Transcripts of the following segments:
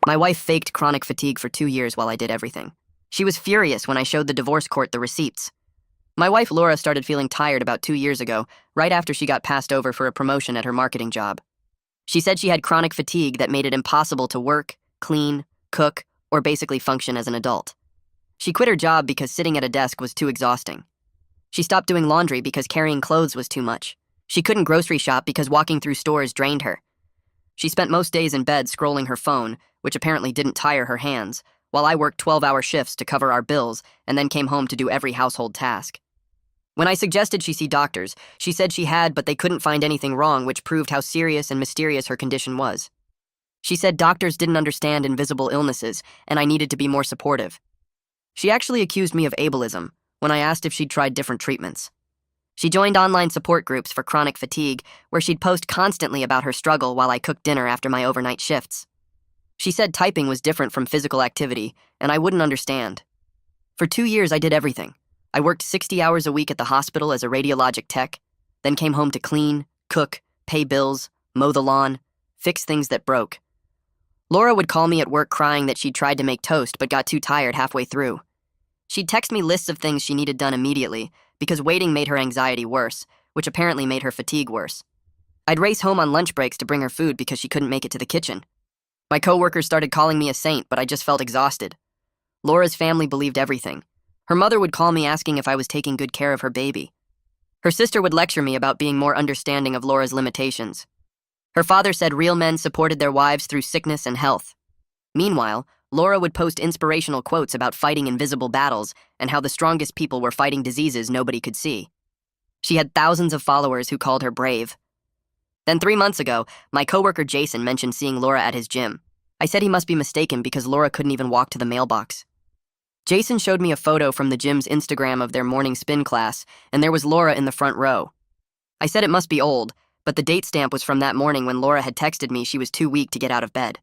My wife faked chronic fatigue for 2 years while I did everything. She was furious when I showed the divorce court the receipts. My wife Laura started feeling tired about 2 years ago, right after she got passed over for a promotion at her marketing job. She said she had chronic fatigue that made it impossible to work, clean, cook, or basically function as an adult. She quit her job because sitting at a desk was too exhausting. She stopped doing laundry because carrying clothes was too much. She couldn't grocery shop because walking through stores drained her. She spent most days in bed scrolling her phone, which apparently didn't tire her hands, while I worked 12-hour shifts to cover our bills and then came home to do every household task. When I suggested she see doctors, she said she had, but they couldn't find anything wrong, which proved how serious and mysterious her condition was. She said doctors didn't understand invisible illnesses, and I needed to be more supportive. She actually accused me of ableism when I asked if she'd tried different treatments. She joined online support groups for chronic fatigue, where she'd post constantly about her struggle while I cooked dinner after my overnight shifts. She said typing was different from physical activity, and I wouldn't understand. For 2 years, I did everything. I worked 60 hours a week at the hospital as a radiologic tech, then came home to clean, cook, pay bills, mow the lawn, fix things that broke. Laura would call me at work crying that she'd tried to make toast but got too tired halfway through. She'd text me lists of things she needed done immediately because waiting made her anxiety worse, which apparently made her fatigue worse. I'd race home on lunch breaks to bring her food because she couldn't make it to the kitchen. My coworkers started calling me a saint, but I just felt exhausted. Laura's family believed everything. Her mother would call me asking if I was taking good care of her baby. Her sister would lecture me about being more understanding of Laura's limitations. Her father said real men supported their wives through sickness and health. Meanwhile, Laura would post inspirational quotes about fighting invisible battles and how the strongest people were fighting diseases nobody could see. She had thousands of followers who called her brave. Then 3 months ago, my coworker Jason mentioned seeing Laura at his gym. I said he must be mistaken because Laura couldn't even walk to the mailbox. Jason showed me a photo from the gym's Instagram of their morning spin class, and there was Laura in the front row. I said it must be old, but the date stamp was from that morning when Laura had texted me she was too weak to get out of bed.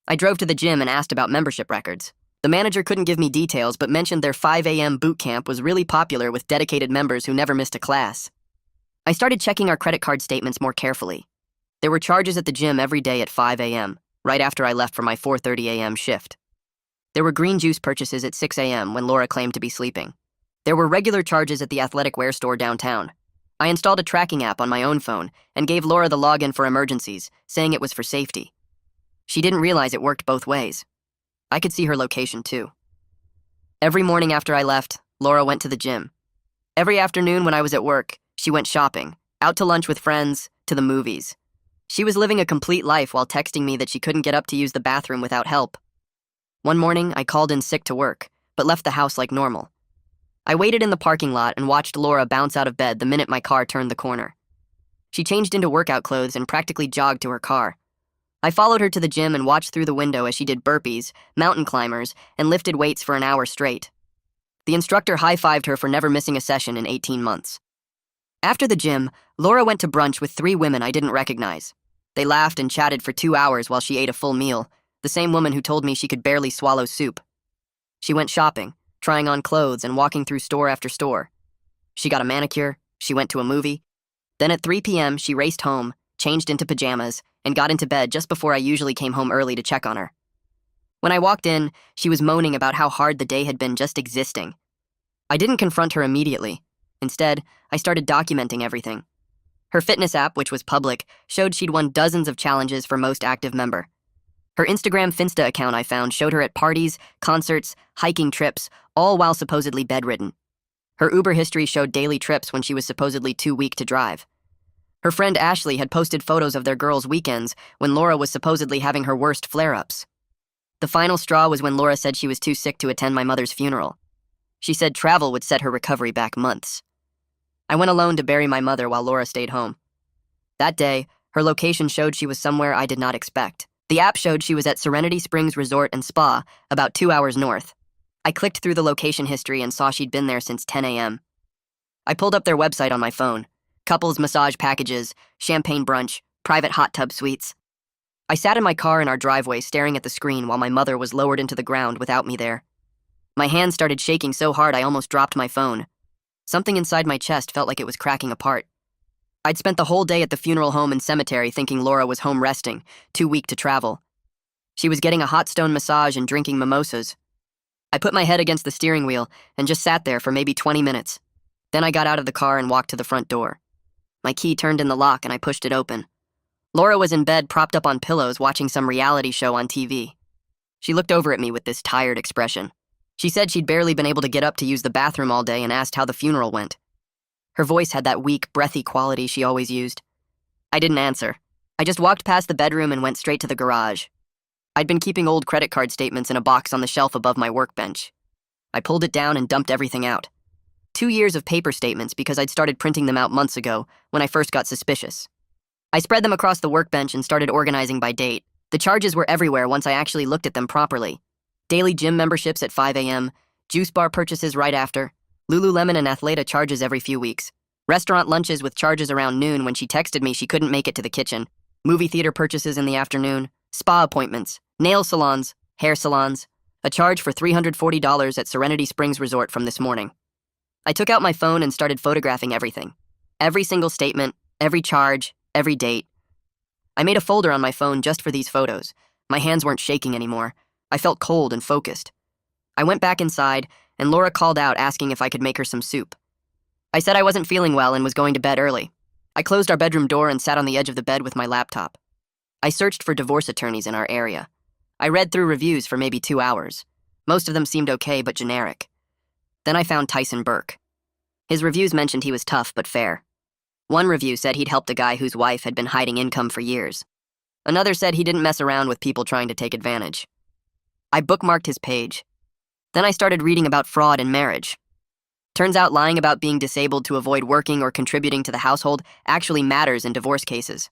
I drove to the gym and asked about membership records. The manager couldn't give me details but mentioned their 5 a.m. boot camp was really popular with dedicated members who never missed a class. I started checking our credit card statements more carefully. There were charges at the gym every day at 5 a.m., right after I left for my 4:30 a.m. shift. There were green juice purchases at 6 a.m. when Laura claimed to be sleeping. There were regular charges at the athletic wear store downtown. I installed a tracking app on my own phone and gave Laura the login for emergencies, saying it was for safety. She didn't realize it worked both ways. I could see her location too. Every morning after I left, Laura went to the gym. Every afternoon when I was at work, she went shopping, out to lunch with friends, to the movies. She was living a complete life while texting me that she couldn't get up to use the bathroom without help. One morning, I called in sick to work, but left the house like normal. I waited in the parking lot and watched Laura bounce out of bed the minute my car turned the corner. She changed into workout clothes and practically jogged to her car. I followed her to the gym and watched through the window as she did burpees, mountain climbers, and lifted weights for an hour straight. The instructor high-fived her for never missing a session in 18 months. After the gym, Laura went to brunch with 3 women I didn't recognize. They laughed and chatted for 2 hours while she ate a full meal, the same woman who told me she could barely swallow soup. She went shopping, trying on clothes and walking through store after store. She got a manicure, she went to a movie. Then at 3 p.m., she raced home, changed into pajamas, and got into bed just before I usually came home early to check on her. When I walked in, she was moaning about how hard the day had been just existing. I didn't confront her immediately. Instead, I started documenting everything. Her fitness app, which was public, showed she'd won dozens of challenges for most active member. Her Instagram Finsta account I found showed her at parties, concerts, hiking trips, all while supposedly bedridden. Her Uber history showed daily trips when she was supposedly too weak to drive. Her friend Ashley had posted photos of their girls' weekends when Laura was supposedly having her worst flare-ups. The final straw was when Laura said she was too sick to attend my mother's funeral. She said travel would set her recovery back months. I went alone to bury my mother while Laura stayed home. That day, her location showed she was somewhere I did not expect. The app showed she was at Serenity Springs Resort and Spa, about 2 hours north. I clicked through the location history and saw she'd been there since 10 a.m. I pulled up their website on my phone. Couples massage packages, champagne brunch, private hot tub suites. I sat in my car in our driveway staring at the screen while my mother was lowered into the ground without me there. My hands started shaking so hard I almost dropped my phone. Something inside my chest felt like it was cracking apart. I'd spent the whole day at the funeral home and cemetery thinking Laura was home resting, too weak to travel. She was getting a hot stone massage and drinking mimosas. I put my head against the steering wheel and just sat there for maybe 20 minutes. Then I got out of the car and walked to the front door. My key turned in the lock and I pushed it open. Laura was in bed propped up on pillows watching some reality show on TV. She looked over at me with this tired expression. She said she'd barely been able to get up to use the bathroom all day and asked how the funeral went. Her voice had that weak, breathy quality she always used. I didn't answer. I just walked past the bedroom and went straight to the garage. I'd been keeping old credit card statements in a box on the shelf above my workbench. I pulled it down and dumped everything out. 2 years of paper statements because I'd started printing them out months ago when I first got suspicious. I spread them across the workbench and started organizing by date. The charges were everywhere once I actually looked at them properly. Daily gym memberships at 5 a.m., juice bar purchases right after, Lululemon and Athleta charges every few weeks, restaurant lunches with charges around noon when she texted me she couldn't make it to the kitchen, movie theater purchases in the afternoon, spa appointments, nail salons, hair salons, a charge for $340 at Serenity Springs Resort from this morning. I took out my phone and started photographing everything. Every single statement, every charge, every date. I made a folder on my phone just for these photos. My hands weren't shaking anymore. I felt cold and focused. I went back inside, and Laura called out asking if I could make her some soup. I said I wasn't feeling well and was going to bed early. I closed our bedroom door and sat on the edge of the bed with my laptop. I searched for divorce attorneys in our area. I read through reviews for maybe 2 hours. Most of them seemed okay but generic. Then I found Tyson Burke. His reviews mentioned he was tough but fair. One review said he'd helped a guy whose wife had been hiding income for years. Another said he didn't mess around with people trying to take advantage. I bookmarked his page. Then I started reading about fraud in marriage. Turns out lying about being disabled to avoid working or contributing to the household actually matters in divorce cases.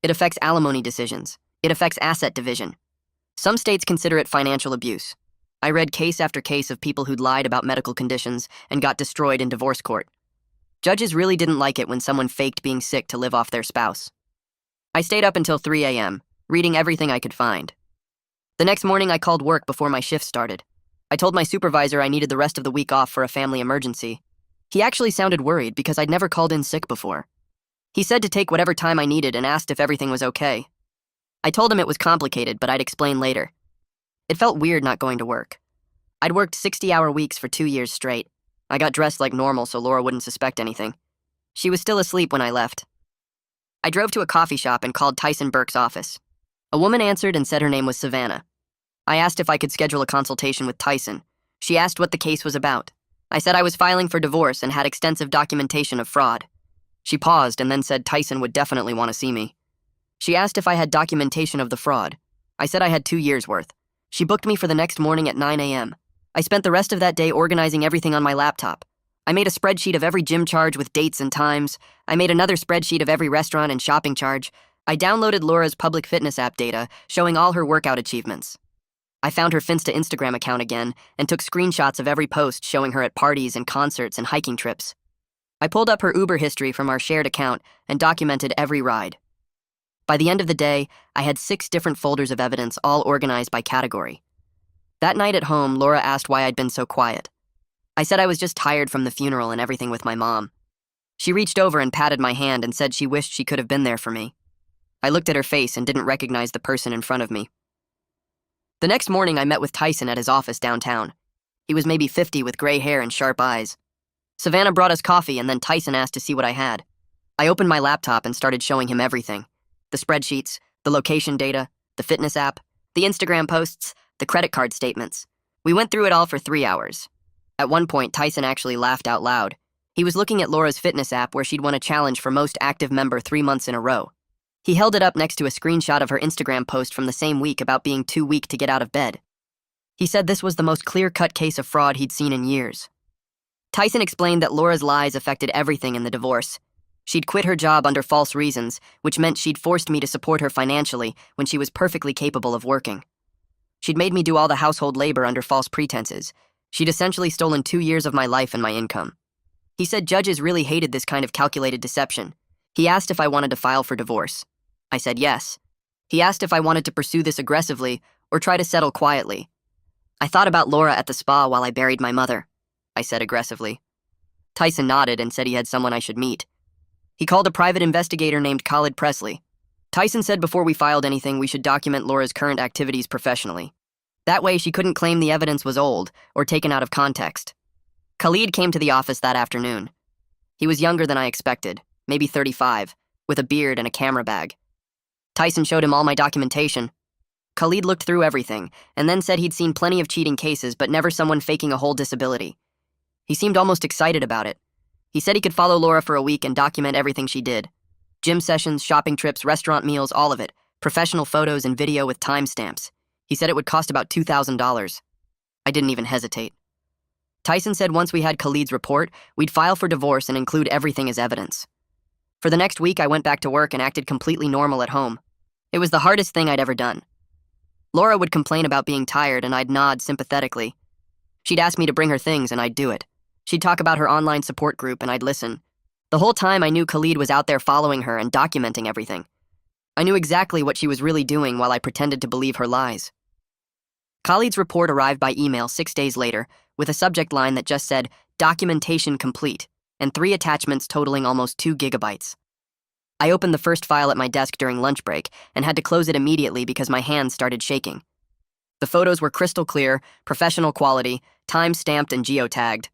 It affects alimony decisions. It affects asset division. Some states consider it financial abuse. I read case after case of people who'd lied about medical conditions and got destroyed in divorce court. Judges really didn't like it when someone faked being sick to live off their spouse. I stayed up until 3 a.m., reading everything I could find. The next morning, I called work before my shift started. I told my supervisor I needed the rest of the week off for a family emergency. He actually sounded worried because I'd never called in sick before. He said to take whatever time I needed and asked if everything was okay. I told him it was complicated, but I'd explain later. It felt weird not going to work. I'd worked 60-hour weeks for 2 years straight. I got dressed like normal so Laura wouldn't suspect anything. She was still asleep when I left. I drove to a coffee shop and called Tyson Burke's office. A woman answered and said her name was Savannah. I asked if I could schedule a consultation with Tyson. She asked what the case was about. I said I was filing for divorce and had extensive documentation of fraud. She paused and then said Tyson would definitely want to see me. She asked if I had documentation of the fraud. I said I had 2 years' worth. She booked me for the next morning at 9 a.m. I spent the rest of that day organizing everything on my laptop. I made a spreadsheet of every gym charge with dates and times. I made another spreadsheet of every restaurant and shopping charge. I downloaded Laura's public fitness app data, showing all her workout achievements. I found her Finsta Instagram account again and took screenshots of every post showing her at parties and concerts and hiking trips. I pulled up her Uber history from our shared account and documented every ride. By the end of the day, I had 6 different folders of evidence, all organized by category. That night at home, Laura asked why I'd been so quiet. I said I was just tired from the funeral and everything with my mom. She reached over and patted my hand and said she wished she could have been there for me. I looked at her face and didn't recognize the person in front of me. The next morning, I met with Tyson at his office downtown. He was maybe 50 with gray hair and sharp eyes. Savannah brought us coffee and then Tyson asked to see what I had. I opened my laptop and started showing him everything. The spreadsheets, the location data, the fitness app, the Instagram posts, the credit card statements. We went through it all for 3 hours. At one point, Tyson actually laughed out loud. He was looking at Laura's fitness app where she'd won a challenge for most active member 3 months in a row. He held it up next to a screenshot of her Instagram post from the same week about being too weak to get out of bed. He said this was the most clear-cut case of fraud he'd seen in years. Tyson explained that Laura's lies affected everything in the divorce. She'd quit her job under false reasons, which meant she'd forced me to support her financially when she was perfectly capable of working. She'd made me do all the household labor under false pretenses. She'd essentially stolen 2 years of my life and my income. He said judges really hated this kind of calculated deception. He asked if I wanted to file for divorce. I said yes. He asked if I wanted to pursue this aggressively or try to settle quietly. I thought about Laura at the spa while I buried my mother, I said aggressively. Tyson nodded and said he had someone I should meet. He called a private investigator named Khalid Presley. Tyson said before we filed anything, we should document Laura's current activities professionally. That way, she couldn't claim the evidence was old or taken out of context. Khalid came to the office that afternoon. He was younger than I expected, maybe 35, with a beard and a camera bag. Tyson showed him all my documentation. Khalid looked through everything and then said he'd seen plenty of cheating cases but never someone faking a whole disability. He seemed almost excited about it. He said he could follow Laura for a week and document everything she did. Gym sessions, shopping trips, restaurant meals, all of it. Professional photos and video with timestamps. He said it would cost about $2,000. I didn't even hesitate. Tyson said once we had Khalid's report, we'd file for divorce and include everything as evidence. For the next week, I went back to work and acted completely normal at home. It was the hardest thing I'd ever done. Laura would complain about being tired and I'd nod sympathetically. She'd ask me to bring her things and I'd do it. She'd talk about her online support group and I'd listen. The whole time I knew Khalid was out there following her and documenting everything. I knew exactly what she was really doing while I pretended to believe her lies. Khalid's report arrived by email 6 days later with a subject line that just said, "Documentation complete," and 3 attachments totaling almost 2 gigabytes. I opened the first file at my desk during lunch break and had to close it immediately because my hands started shaking. The photos were crystal clear, professional quality, time-stamped and geotagged.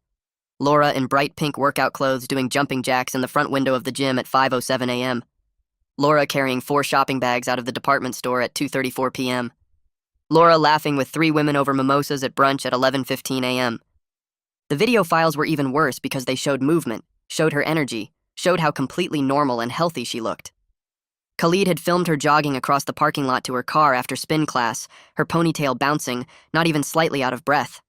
Laura in bright pink workout clothes doing jumping jacks in the front window of the gym at 5:07 a.m. Laura carrying 4 shopping bags out of the department store at 2:34 p.m. Laura laughing with 3 women over mimosas at brunch at 11:15 a.m. The video files were even worse because they showed movement, showed her energy, showed how completely normal and healthy she looked. Khalid had filmed her jogging across the parking lot to her car after spin class, her ponytail bouncing, not even slightly out of breath.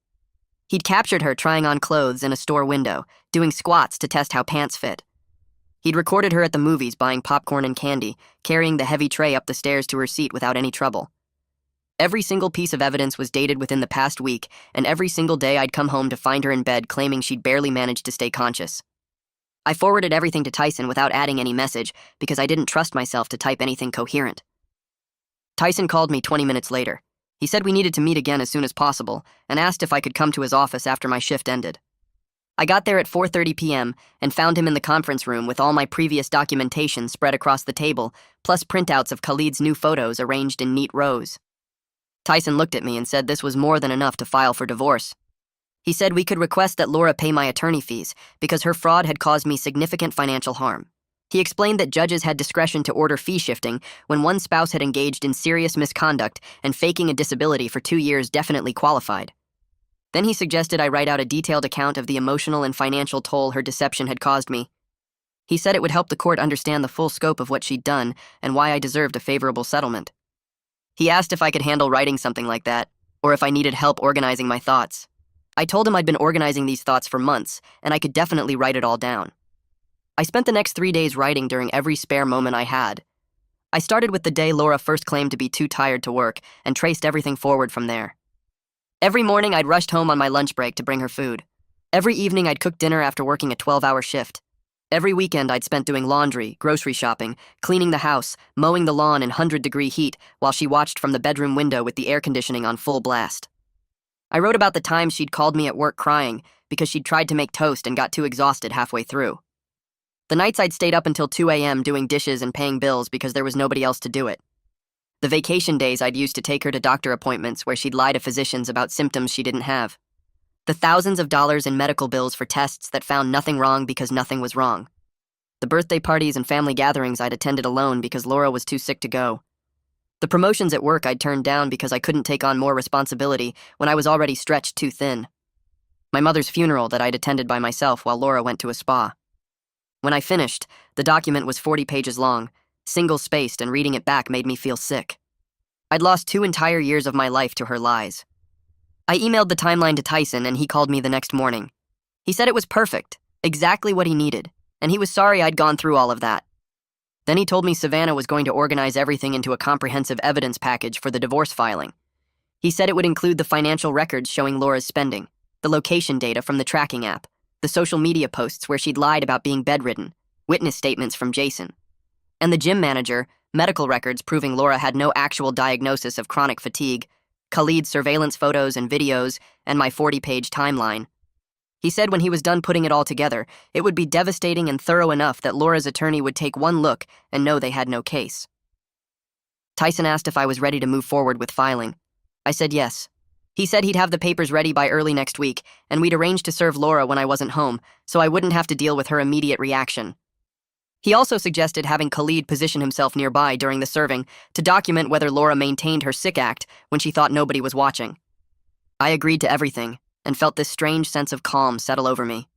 He'd captured her trying on clothes in a store window, doing squats to test how pants fit. He'd recorded her at the movies buying popcorn and candy, carrying the heavy tray up the stairs to her seat without any trouble. Every single piece of evidence was dated within the past week, and every single day I'd come home to find her in bed claiming she'd barely managed to stay conscious. I forwarded everything to Tyson without adding any message because I didn't trust myself to type anything coherent. Tyson called me 20 minutes later. He said we needed to meet again as soon as possible and asked if I could come to his office after my shift ended. I got there at 4:30 p.m. and found him in the conference room with all my previous documentation spread across the table, plus printouts of Khalid's new photos arranged in neat rows. Tyson looked at me and said this was more than enough to file for divorce. He said we could request that Laura pay my attorney fees because her fraud had caused me significant financial harm. He explained that judges had discretion to order fee shifting when one spouse had engaged in serious misconduct and faking a disability for 2 years definitely qualified. Then he suggested I write out a detailed account of the emotional and financial toll her deception had caused me. He said it would help the court understand the full scope of what she'd done and why I deserved a favorable settlement. He asked if I could handle writing something like that, or if I needed help organizing my thoughts. I told him I'd been organizing these thoughts for months, and I could definitely write it all down. I spent the next 3 days writing during every spare moment I had. I started with the day Laura first claimed to be too tired to work and traced everything forward from there. Every morning I'd rushed home on my lunch break to bring her food. Every evening I'd cooked dinner after working a 12-hour shift. Every weekend I'd spent doing laundry, grocery shopping, cleaning the house, mowing the lawn in 100-degree heat while she watched from the bedroom window with the air conditioning on full blast. I wrote about the times she'd called me at work crying because she'd tried to make toast and got too exhausted halfway through. The nights I'd stayed up until 2 a.m. doing dishes and paying bills because there was nobody else to do it. The vacation days I'd used to take her to doctor appointments where she'd lie to physicians about symptoms she didn't have. The thousands of dollars in medical bills for tests that found nothing wrong because nothing was wrong. The birthday parties and family gatherings I'd attended alone because Laura was too sick to go. The promotions at work I'd turned down because I couldn't take on more responsibility when I was already stretched too thin. My mother's funeral that I'd attended by myself while Laura went to a spa. When I finished, the document was 40 pages long, single-spaced, and reading it back made me feel sick. I'd lost 2 entire years of my life to her lies. I emailed the timeline to Tyson and he called me the next morning. He said it was perfect, exactly what he needed, and he was sorry I'd gone through all of that. Then he told me Savannah was going to organize everything into a comprehensive evidence package for the divorce filing. He said it would include the financial records showing Laura's spending, the location data from the tracking app, the social media posts where she'd lied about being bedridden, witness statements from Jason, and the gym manager, medical records proving Laura had no actual diagnosis of chronic fatigue, Khalid's surveillance photos and videos, and my 40-page timeline. He said when he was done putting it all together, it would be devastating and thorough enough that Laura's attorney would take one look and know they had no case. Tyson asked if I was ready to move forward with filing. I said yes. He said he'd have the papers ready by early next week, and we'd arrange to serve Laura when I wasn't home, so I wouldn't have to deal with her immediate reaction. He also suggested having Khalid position himself nearby during the serving to document whether Laura maintained her sick act when she thought nobody was watching. I agreed to everything and felt this strange sense of calm settle over me.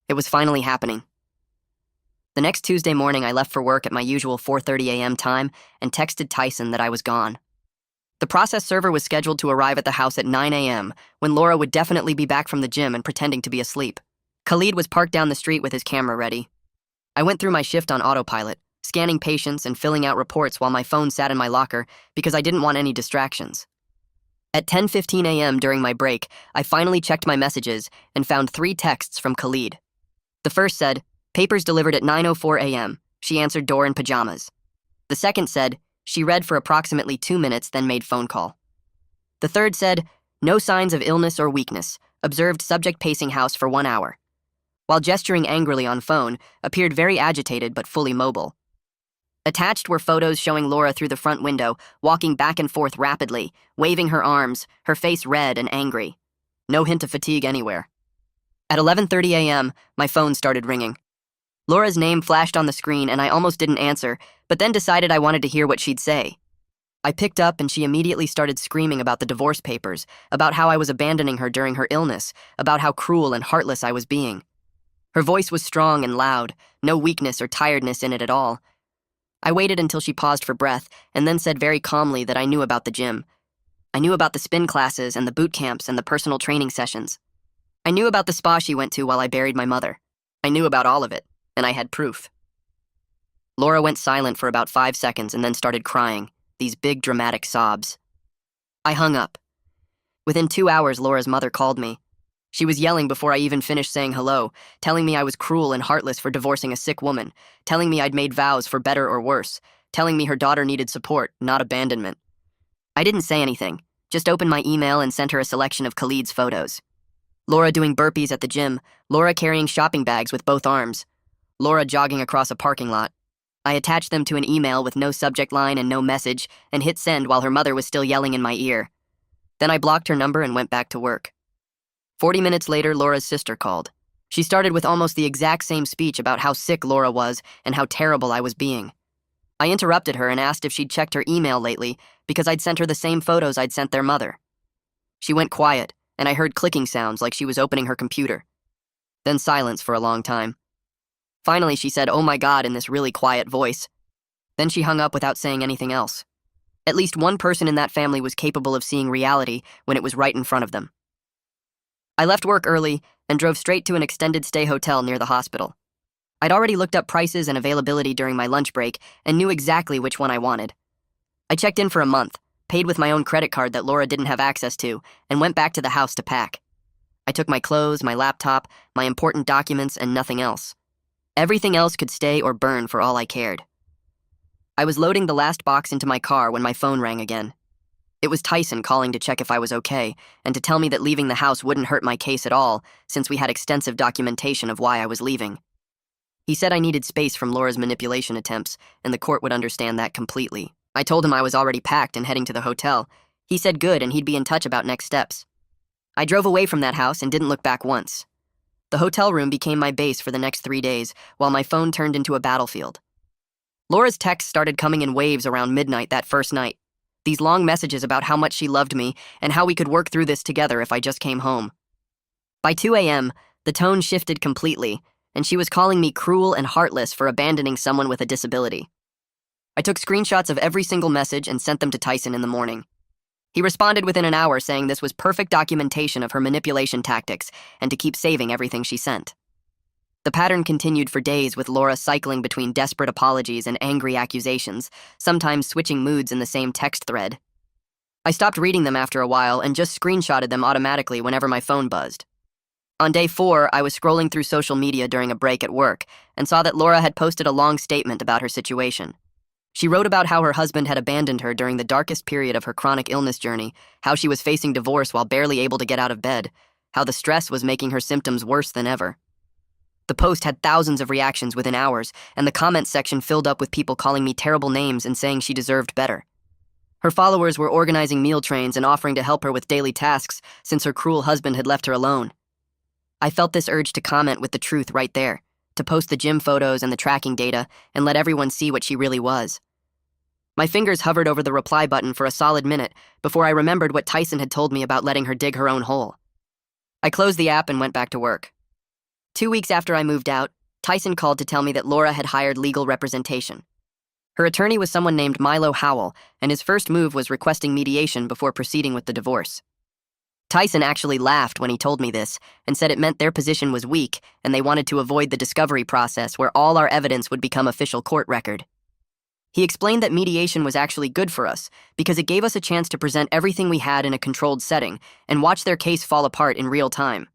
It was finally happening. The next Tuesday morning, I left for work at my usual 4:30 a.m. time and texted Tyson that I was gone. The process server was scheduled to arrive at the house at 9 a.m., when Laura would definitely be back from the gym and pretending to be asleep. Khalid was parked down the street with his camera ready. I went through my shift on autopilot, scanning patients and filling out reports while my phone sat in my locker because I didn't want any distractions. At 10:15 a.m. during my break, I finally checked my messages and found 3 texts from Khalid. The first said, "Papers delivered at 9:04 a.m. She answered door in pajamas." The second said, "She read for approximately 2 minutes, then made phone call." The third said, "No signs of illness or weakness. Observed subject pacing house for 1 hour." While gesturing angrily on phone, appeared very agitated but fully mobile. Attached were photos showing Laura through the front window, walking back and forth rapidly, waving her arms, her face red and angry. No hint of fatigue anywhere. At 11:30 a.m., my phone started ringing. Laura's name flashed on the screen and I almost didn't answer, but then decided I wanted to hear what she'd say. I picked up and she immediately started screaming about the divorce papers, about how I was abandoning her during her illness, about how cruel and heartless I was being. Her voice was strong and loud, no weakness or tiredness in it at all. I waited until she paused for breath and then said very calmly that I knew about the gym. I knew about the spin classes and the boot camps and the personal training sessions. I knew about the spa she went to while I buried my mother. I knew about all of it, and I had proof. Laura went silent for about 5 seconds and then started crying, these big dramatic sobs. I hung up. Within 2 hours, Laura's mother called me. She was yelling before I even finished saying hello, telling me I was cruel and heartless for divorcing a sick woman, telling me I'd made vows for better or worse, telling me her daughter needed support, not abandonment. I didn't say anything, just opened my email and sent her a selection of Khalid's photos. Laura doing burpees at the gym, Laura carrying shopping bags with both arms, Laura jogging across a parking lot. I attached them to an email with no subject line and no message and hit send while her mother was still yelling in my ear. Then I blocked her number and went back to work. 40 minutes later, Laura's sister called. She started with almost the exact same speech about how sick Laura was and how terrible I was being. I interrupted her and asked if she'd checked her email lately because I'd sent her the same photos I'd sent their mother. She went quiet, and I heard clicking sounds like she was opening her computer. Then silence for a long time. Finally, she said, "Oh my God," in this really quiet voice. Then she hung up without saying anything else. At least one person in that family was capable of seeing reality when it was right in front of them. I left work early and drove straight to an extended stay hotel near the hospital. I'd already looked up prices and availability during my lunch break and knew exactly which one I wanted. I checked in for a month, paid with my own credit card that Laura didn't have access to, and went back to the house to pack. I took my clothes, my laptop, my important documents, and nothing else. Everything else could stay or burn for all I cared. I was loading the last box into my car when my phone rang again. It was Tyson calling to check if I was okay and to tell me that leaving the house wouldn't hurt my case at all since we had extensive documentation of why I was leaving. He said I needed space from Laura's manipulation attempts and the court would understand that completely. I told him I was already packed and heading to the hotel. He said good and he'd be in touch about next steps. I drove away from that house and didn't look back once. The hotel room became my base for the next 3 days while my phone turned into a battlefield. Laura's texts started coming in waves around midnight that first night. These long messages about how much she loved me and how we could work through this together if I just came home. By 2 a.m., the tone shifted completely, and she was calling me cruel and heartless for abandoning someone with a disability. I took screenshots of every single message and sent them to Tyson in the morning. He responded within an hour saying this was perfect documentation of her manipulation tactics and to keep saving everything she sent. The pattern continued for days with Laura cycling between desperate apologies and angry accusations, sometimes switching moods in the same text thread. I stopped reading them after a while and just screenshotted them automatically whenever my phone buzzed. On day 4, I was scrolling through social media during a break at work and saw that Laura had posted a long statement about her situation. She wrote about how her husband had abandoned her during the darkest period of her chronic illness journey, how she was facing divorce while barely able to get out of bed, how the stress was making her symptoms worse than ever. The post had thousands of reactions within hours, and the comments section filled up with people calling me terrible names and saying she deserved better. Her followers were organizing meal trains and offering to help her with daily tasks since her cruel husband had left her alone. I felt this urge to comment with the truth right there, to post the gym photos and the tracking data and let everyone see what she really was. My fingers hovered over the reply button for a solid minute before I remembered what Tyson had told me about letting her dig her own hole. I closed the app and went back to work. 2 weeks after I moved out, Tyson called to tell me that Laura had hired legal representation. Her attorney was someone named Milo Howell, and his first move was requesting mediation before proceeding with the divorce. Tyson actually laughed when he told me this and said it meant their position was weak and they wanted to avoid the discovery process where all our evidence would become official court record. He explained that mediation was actually good for us because it gave us a chance to present everything we had in a controlled setting and watch their case fall apart in real time.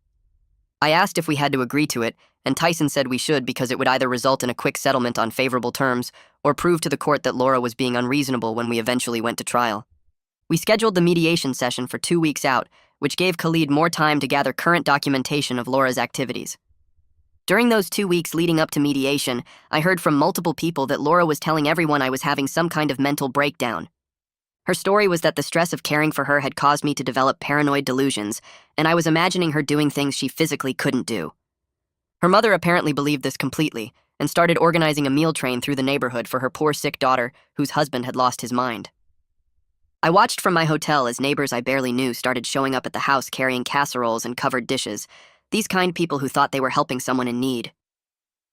I asked if we had to agree to it, and Tyson said we should because it would either result in a quick settlement on favorable terms or prove to the court that Laura was being unreasonable when we eventually went to trial. We scheduled the mediation session for 2 weeks out, which gave Khalid more time to gather current documentation of Laura's activities. During those 2 weeks leading up to mediation, I heard from multiple people that Laura was telling everyone I was having some kind of mental breakdown. Her story was that the stress of caring for her had caused me to develop paranoid delusions, and I was imagining her doing things she physically couldn't do. Her mother apparently believed this completely and started organizing a meal train through the neighborhood for her poor sick daughter whose husband had lost his mind. I watched from my hotel as neighbors I barely knew started showing up at the house carrying casseroles and covered dishes, these kind people who thought they were helping someone in need.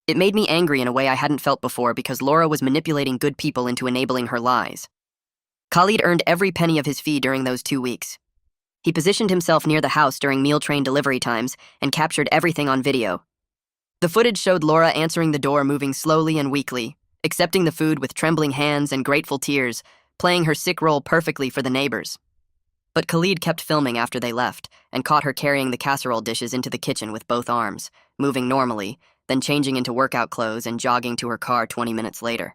It made me angry in a way I hadn't felt before because Laura was manipulating good people into enabling her lies. Khalid earned every penny of his fee during those 2 weeks. He positioned himself near the house during meal train delivery times and captured everything on video. The footage showed Laura answering the door moving slowly and weakly, accepting the food with trembling hands and grateful tears, playing her sick role perfectly for the neighbors. But Khalid kept filming after they left and caught her carrying the casserole dishes into the kitchen with both arms, moving normally, then changing into workout clothes and jogging to her car 20 minutes later.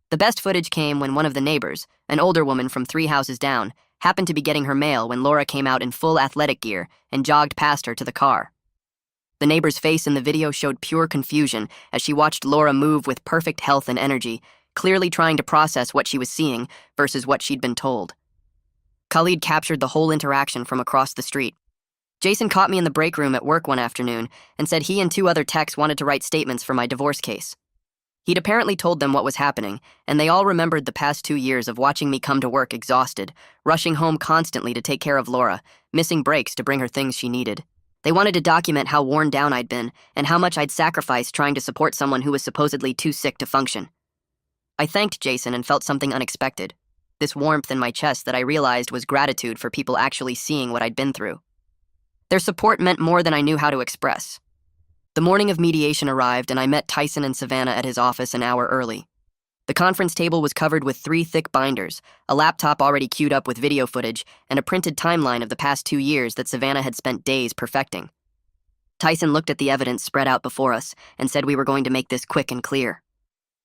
The best footage came when one of the neighbors, an older woman from 3 houses down, happened to be getting her mail when Laura came out in full athletic gear and jogged past her to the car. The neighbor's face in the video showed pure confusion as she watched Laura move with perfect health and energy, clearly trying to process what she was seeing versus what she'd been told. Khalid captured the whole interaction from across the street. Jason caught me in the break room at work one afternoon and said he and 2 other techs wanted to write statements for my divorce case. He'd apparently told them what was happening, and they all remembered the past 2 years of watching me come to work exhausted, rushing home constantly to take care of Laura, missing breaks to bring her things she needed. They wanted to document how worn down I'd been and how much I'd sacrificed trying to support someone who was supposedly too sick to function. I thanked Jason and felt something unexpected, this warmth in my chest that I realized was gratitude for people actually seeing what I'd been through. Their support meant more than I knew how to express. The morning of mediation arrived and I met Tyson and Savannah at his office an hour early. The conference table was covered with 3 thick binders, a laptop already queued up with video footage, and a printed timeline of the past 2 years that Savannah had spent days perfecting. Tyson looked at the evidence spread out before us and said we were going to make this quick and clear.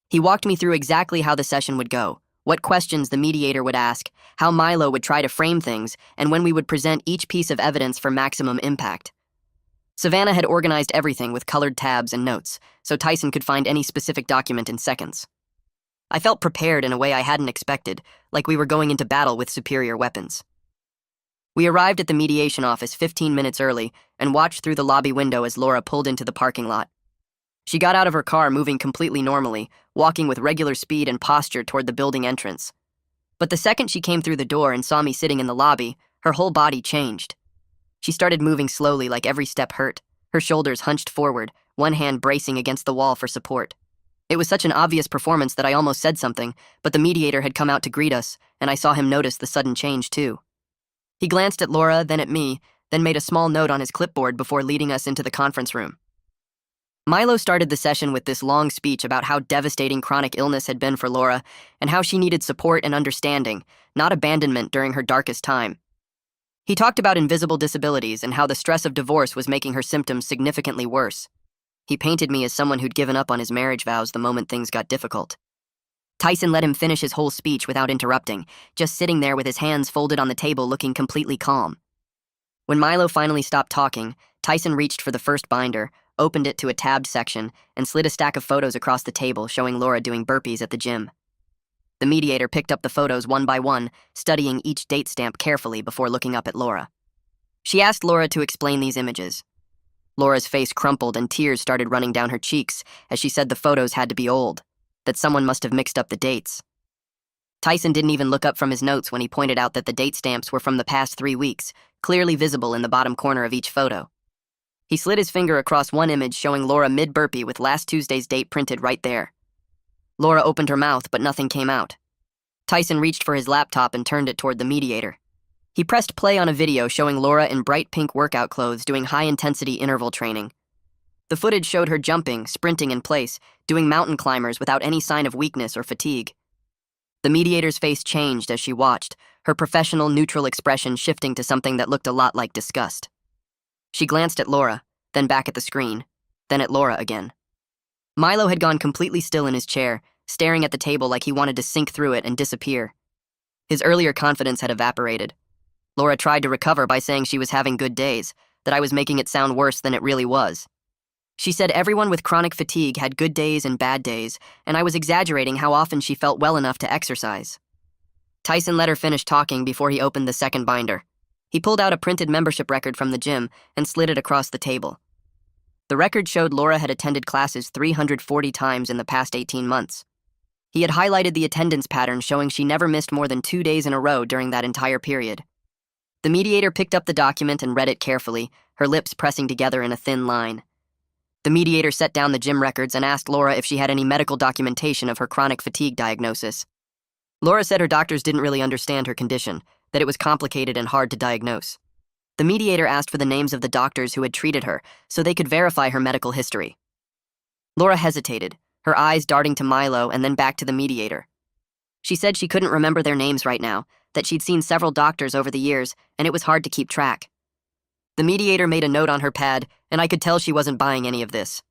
He walked me through exactly how the session would go, what questions the mediator would ask, how Milo would try to frame things, and when we would present each piece of evidence for maximum impact. Savannah had organized everything with colored tabs and notes, so Tyson could find any specific document in seconds. I felt prepared in a way I hadn't expected, like we were going into battle with superior weapons. We arrived at the mediation office 15 minutes early and watched through the lobby window as Laura pulled into the parking lot. She got out of her car moving completely normally, walking with regular speed and posture toward the building entrance. But the second she came through the door and saw me sitting in the lobby, her whole body changed. She started moving slowly like every step hurt, her shoulders hunched forward, one hand bracing against the wall for support. It was such an obvious performance that I almost said something, but the mediator had come out to greet us, and I saw him notice the sudden change too. He glanced at Laura, then at me, then made a small note on his clipboard before leading us into the conference room. Milo started the session with this long speech about how devastating chronic illness had been for Laura and how she needed support and understanding, not abandonment during her darkest time. He talked about invisible disabilities and how the stress of divorce was making her symptoms significantly worse. He painted me as someone who'd given up on his marriage vows the moment things got difficult. Tyson let him finish his whole speech without interrupting, just sitting there with his hands folded on the table looking completely calm. When Milo finally stopped talking, Tyson reached for the first binder, opened it to a tabbed section, and slid a stack of photos across the table showing Laura doing burpees at the gym. The mediator picked up the photos one by one, studying each date stamp carefully before looking up at Laura. She asked Laura to explain these images. Laura's face crumpled and tears started running down her cheeks as she said the photos had to be old, that someone must have mixed up the dates. Tyson didn't even look up from his notes when he pointed out that the date stamps were from the past 3 weeks, clearly visible in the bottom corner of each photo. He slid his finger across one image showing Laura mid-burpee with last Tuesday's date printed right there. Laura opened her mouth, but nothing came out. Tyson reached for his laptop and turned it toward the mediator. He pressed play on a video showing Laura in bright pink workout clothes doing high-intensity interval training. The footage showed her jumping, sprinting in place, doing mountain climbers without any sign of weakness or fatigue. The mediator's face changed as she watched, her professional, neutral expression shifting to something that looked a lot like disgust. She glanced at Laura, then back at the screen, then at Laura again. Milo had gone completely still in his chair, staring at the table like he wanted to sink through it and disappear. His earlier confidence had evaporated. Laura tried to recover by saying she was having good days, that I was making it sound worse than it really was. She said everyone with chronic fatigue had good days and bad days, and I was exaggerating how often she felt well enough to exercise. Tyson let her finish talking before he opened the second binder. He pulled out a printed membership record from the gym and slid it across the table. The record showed Laura had attended classes 340 times in the past 18 months. He had highlighted the attendance pattern showing she never missed more than 2 days in a row during that entire period. The mediator picked up the document and read it carefully, her lips pressing together in a thin line. The mediator set down the gym records and asked Laura if she had any medical documentation of her chronic fatigue diagnosis. Laura said her doctors didn't really understand her condition, that it was complicated and hard to diagnose. The mediator asked for the names of the doctors who had treated her so they could verify her medical history. Laura hesitated, her eyes darting to Milo and then back to the mediator. She said she couldn't remember their names right now, that she'd seen several doctors over the years, and it was hard to keep track. The mediator made a note on her pad, and I could tell she wasn't buying any of this.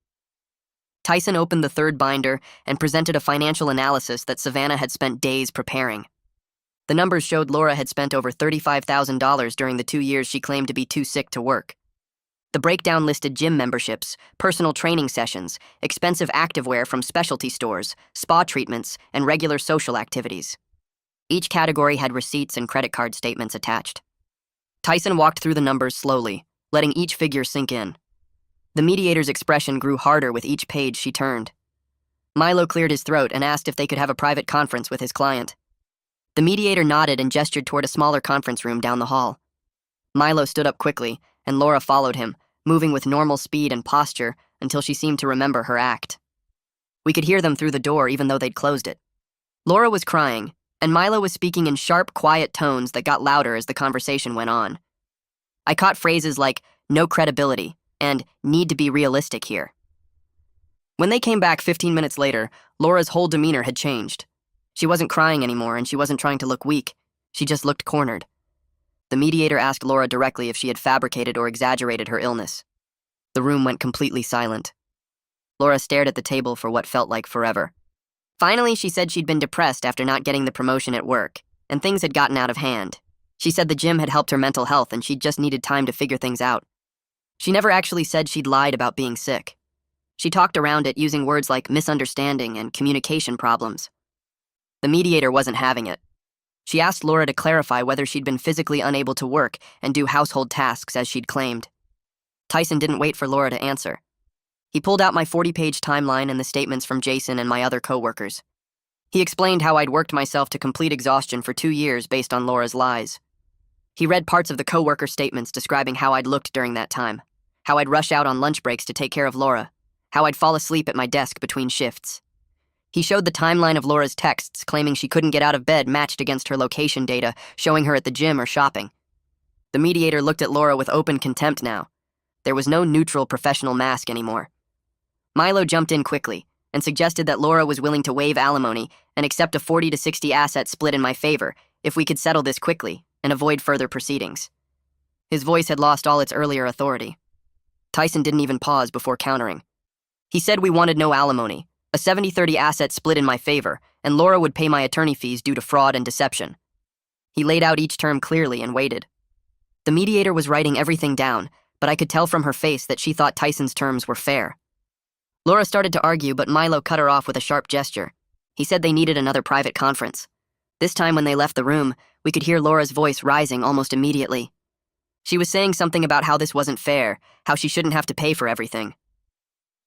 Tyson opened the third binder and presented a financial analysis that Savannah had spent days preparing. The numbers showed Laura had spent over $35,000 during the 2 years she claimed to be too sick to work. The breakdown listed gym memberships, personal training sessions, expensive activewear from specialty stores, spa treatments, and regular social activities. Each category had receipts and credit card statements attached. Tyson walked through the numbers slowly, letting each figure sink in. The mediator's expression grew harder with each page she turned. Milo cleared his throat and asked if they could have a private conference with his client. The mediator nodded and gestured toward a smaller conference room down the hall. Milo stood up quickly, and Laura followed him, moving with normal speed and posture until she seemed to remember her act. We could hear them through the door even though they'd closed it. Laura was crying, and Milo was speaking in sharp, quiet tones that got louder as the conversation went on. I caught phrases like, no credibility, and need to be realistic here. When they came back 15 minutes later, Laura's whole demeanor had changed. She wasn't crying anymore, and she wasn't trying to look weak. She just looked cornered. The mediator asked Laura directly if she had fabricated or exaggerated her illness. The room went completely silent. Laura stared at the table for what felt like forever. Finally, she said she'd been depressed after not getting the promotion at work, and things had gotten out of hand. She said the gym had helped her mental health and she'd just needed time to figure things out. She never actually said she'd lied about being sick. She talked around it using words like misunderstanding and communication problems. The mediator wasn't having it. She asked Laura to clarify whether she'd been physically unable to work and do household tasks as she'd claimed. Tyson didn't wait for Laura to answer. He pulled out my 40-page timeline and the statements from Jason and my other coworkers. He explained how I'd worked myself to complete exhaustion for 2 years based on Laura's lies. He read parts of the coworker statements describing how I'd looked during that time, how I'd rush out on lunch breaks to take care of Laura, how I'd fall asleep at my desk between shifts. He showed the timeline of Laura's texts claiming she couldn't get out of bed matched against her location data, showing her at the gym or shopping. The mediator looked at Laura with open contempt now. There was no neutral professional mask anymore. Milo jumped in quickly and suggested that Laura was willing to waive alimony and accept a 40 to 60 asset split in my favor if we could settle this quickly and avoid further proceedings. His voice had lost all its earlier authority. Tyson didn't even pause before countering. He said we wanted no alimony, a 70-30 asset split in my favor, and Laura would pay my attorney fees due to fraud and deception. He laid out each term clearly and waited. The mediator was writing everything down, but I could tell from her face that she thought Tyson's terms were fair. Laura started to argue, but Milo cut her off with a sharp gesture. He said they needed another private conference. This time when they left the room, we could hear Laura's voice rising almost immediately. She was saying something about how this wasn't fair, how she shouldn't have to pay for everything.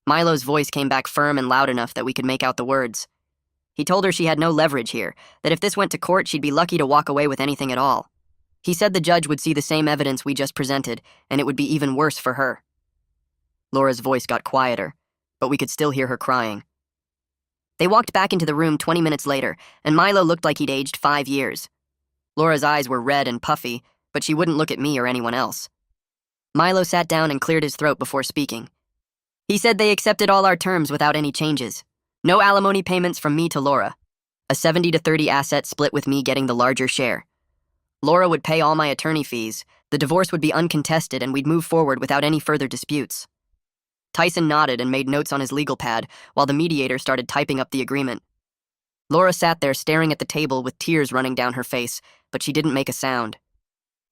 Milo's voice came back firm and loud enough that we could make out the words. He told her she had no leverage here, that if this went to court, she'd be lucky to walk away with anything at all. He said the judge would see the same evidence we just presented, and it would be even worse for her. Laura's voice got quieter, but we could still hear her crying. They walked back into the room 20 minutes later, and Milo looked like he'd aged 5 years. Laura's eyes were red and puffy, but she wouldn't look at me or anyone else. Milo sat down and cleared his throat before speaking. He said they accepted all our terms without any changes. No alimony payments from me to Laura. A 70-30 asset split with me getting the larger share. Laura would pay all my attorney fees, the divorce would be uncontested, and we'd move forward without any further disputes. Tyson nodded and made notes on his legal pad while the mediator started typing up the agreement. Laura sat there staring at the table with tears running down her face, but she didn't make a sound.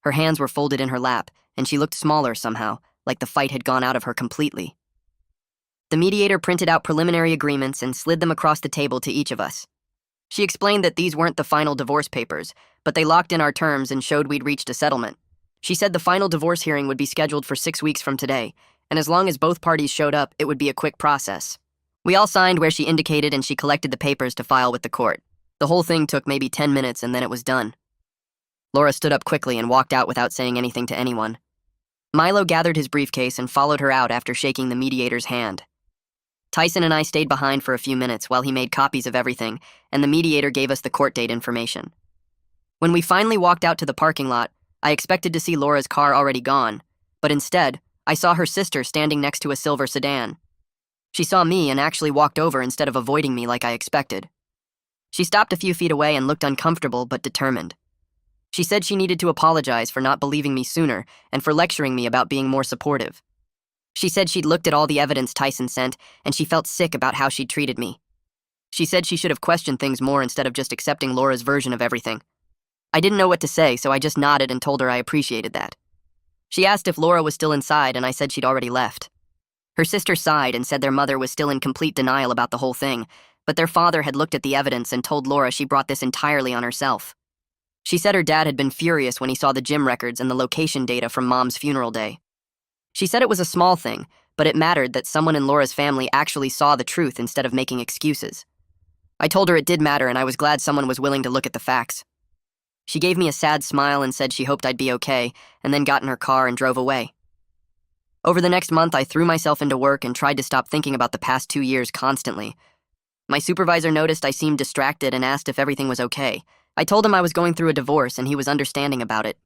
Her hands were folded in her lap, and she looked smaller somehow, like the fight had gone out of her completely. The mediator printed out preliminary agreements and slid them across the table to each of us. She explained that these weren't the final divorce papers, but they locked in our terms and showed we'd reached a settlement. She said the final divorce hearing would be scheduled for 6 weeks from today, and as long as both parties showed up, it would be a quick process. We all signed where she indicated, and she collected the papers to file with the court. The whole thing took maybe 10 minutes, and then it was done. Laura stood up quickly and walked out without saying anything to anyone. Milo gathered his briefcase and followed her out after shaking the mediator's hand. Tyson and I stayed behind for a few minutes while he made copies of everything, and the mediator gave us the court date information. When we finally walked out to the parking lot, I expected to see Laura's car already gone, but instead, I saw her sister standing next to a silver sedan. She saw me and actually walked over instead of avoiding me like I expected. She stopped a few feet away and looked uncomfortable but determined. She said she needed to apologize for not believing me sooner and for lecturing me about being more supportive. She said she'd looked at all the evidence Tyson sent, and she felt sick about how she'd treated me. She said she should have questioned things more instead of just accepting Laura's version of everything. I didn't know what to say, so I just nodded and told her I appreciated that. She asked if Laura was still inside, and I said she'd already left. Her sister sighed and said their mother was still in complete denial about the whole thing, but their father had looked at the evidence and told Laura she brought this entirely on herself. She said her dad had been furious when he saw the gym records and the location data from Mom's funeral day. She said it was a small thing, but it mattered that someone in Laura's family actually saw the truth instead of making excuses. I told her it did matter, and I was glad someone was willing to look at the facts. She gave me a sad smile and said she hoped I'd be okay, and then got in her car and drove away. Over the next month, I threw myself into work and tried to stop thinking about the past 2 years constantly. My supervisor noticed I seemed distracted and asked if everything was okay. I told him I was going through a divorce, and he was understanding about it.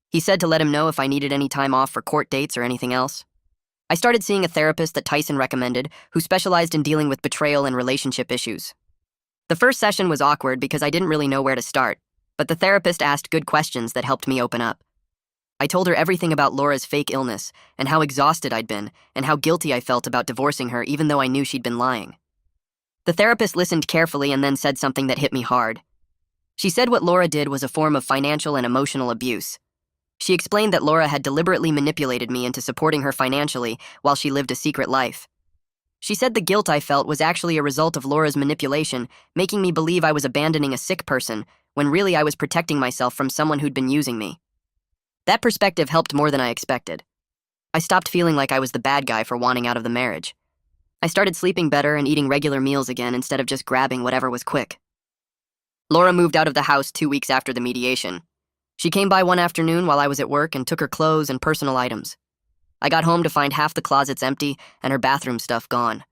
He said to let him know if I needed any time off for court dates or anything else. I started seeing a therapist that Tyson recommended, who specialized in dealing with betrayal and relationship issues. The first session was awkward because I didn't really know where to start, but the therapist asked good questions that helped me open up. I told her everything about Laura's fake illness, and how exhausted I'd been, and how guilty I felt about divorcing her even though I knew she'd been lying. The therapist listened carefully and then said something that hit me hard. She said what Laura did was a form of financial and emotional abuse. She explained that Laura had deliberately manipulated me into supporting her financially while she lived a secret life. She said the guilt I felt was actually a result of Laura's manipulation, making me believe I was abandoning a sick person, when really I was protecting myself from someone who'd been using me. That perspective helped more than I expected. I stopped feeling like I was the bad guy for wanting out of the marriage. I started sleeping better and eating regular meals again instead of just grabbing whatever was quick. Laura moved out of the house 2 weeks after the mediation. She came by one afternoon while I was at work and took her clothes and personal items. I got home to find half the closets empty and her bathroom stuff gone.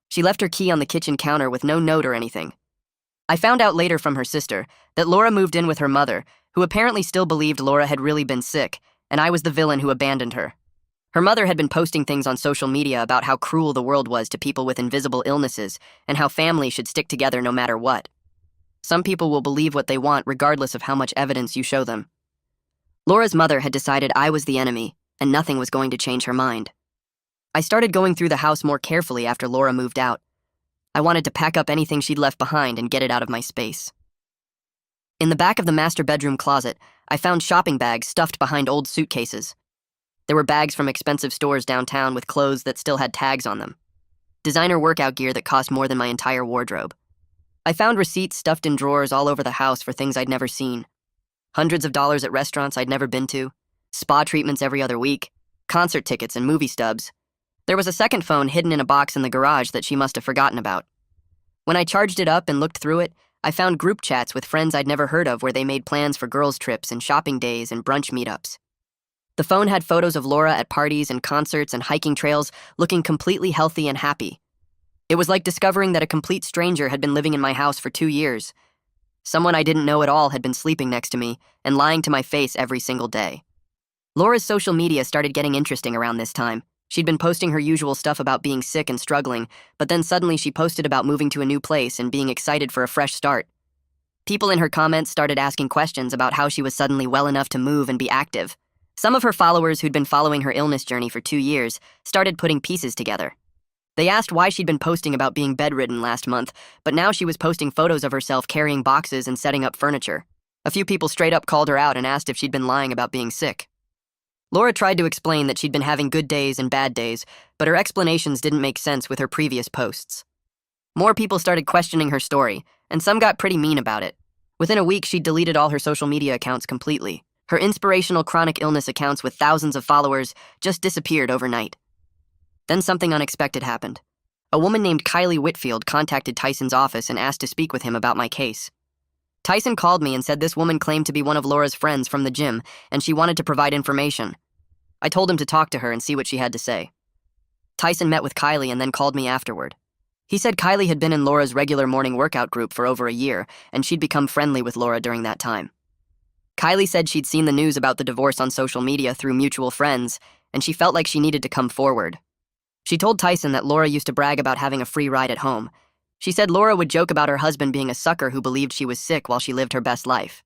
She left her key on the kitchen counter with no note or anything. I found out later from her sister that Laura moved in with her mother, who apparently still believed Laura had really been sick, and I was the villain who abandoned her. Her mother had been posting things on social media about how cruel the world was to people with invisible illnesses and how families should stick together no matter what. Some people will believe what they want regardless of how much evidence you show them. Laura's mother had decided I was the enemy, and nothing was going to change her mind. I started going through the house more carefully after Laura moved out. I wanted to pack up anything she'd left behind and get it out of my space. In the back of the master bedroom closet, I found shopping bags stuffed behind old suitcases. There were bags from expensive stores downtown with clothes that still had tags on them. Designer workout gear that cost more than my entire wardrobe. I found receipts stuffed in drawers all over the house for things I'd never seen. Hundreds of dollars at restaurants I'd never been to, spa treatments every other week, concert tickets and movie stubs. There was a second phone hidden in a box in the garage that she must have forgotten about. When I charged it up and looked through it, I found group chats with friends I'd never heard of where they made plans for girls' trips and shopping days and brunch meetups. The phone had photos of Laura at parties and concerts and hiking trails, looking completely healthy and happy. It was like discovering that a complete stranger had been living in my house for 2 years. Someone I didn't know at all had been sleeping next to me and lying to my face every single day. Laura's social media started getting interesting around this time. She'd been posting her usual stuff about being sick and struggling, but then suddenly she posted about moving to a new place and being excited for a fresh start. People in her comments started asking questions about how she was suddenly well enough to move and be active. Some of her followers who'd been following her illness journey for 2 years started putting pieces together. They asked why she'd been posting about being bedridden last month, but now she was posting photos of herself carrying boxes and setting up furniture. A few people straight up called her out and asked if she'd been lying about being sick. Laura tried to explain that she'd been having good days and bad days, but her explanations didn't make sense with her previous posts. More people started questioning her story, and some got pretty mean about it. Within a week, she'd deleted all her social media accounts completely. Her inspirational chronic illness accounts with thousands of followers just disappeared overnight. Then something unexpected happened. A woman named Kylie Whitfield contacted Tyson's office and asked to speak with him about my case. Tyson called me and said this woman claimed to be one of Laura's friends from the gym, and she wanted to provide information. I told him to talk to her and see what she had to say. Tyson met with Kylie and then called me afterward. He said Kylie had been in Laura's regular morning workout group for over a year, and she'd become friendly with Laura during that time. Kylie said she'd seen the news about the divorce on social media through mutual friends, and she felt like she needed to come forward. She told Tyson that Laura used to brag about having a free ride at home. She said Laura would joke about her husband being a sucker who believed she was sick while she lived her best life.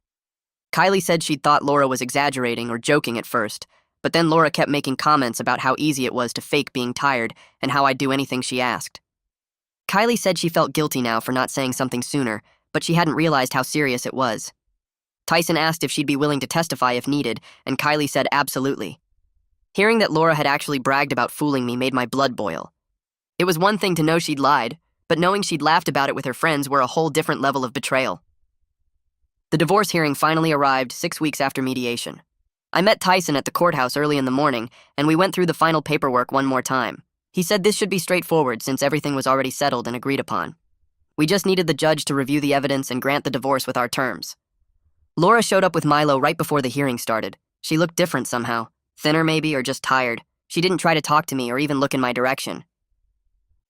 Kylie said she'd thought Laura was exaggerating or joking at first, but then Laura kept making comments about how easy it was to fake being tired and how I'd do anything she asked. Kylie said she felt guilty now for not saying something sooner, but she hadn't realized how serious it was. Tyson asked if she'd be willing to testify if needed, and Kylie said absolutely. Hearing that Laura had actually bragged about fooling me made my blood boil. It was one thing to know she'd lied, but knowing she'd laughed about it with her friends were a whole different level of betrayal. The divorce hearing finally arrived 6 weeks after mediation. I met Tyson at the courthouse early in the morning, and we went through the final paperwork one more time. He said this should be straightforward since everything was already settled and agreed upon. We just needed the judge to review the evidence and grant the divorce with our terms. Laura showed up with Milo right before the hearing started. She looked different somehow. Thinner maybe, or just tired. She didn't try to talk to me or even look in my direction.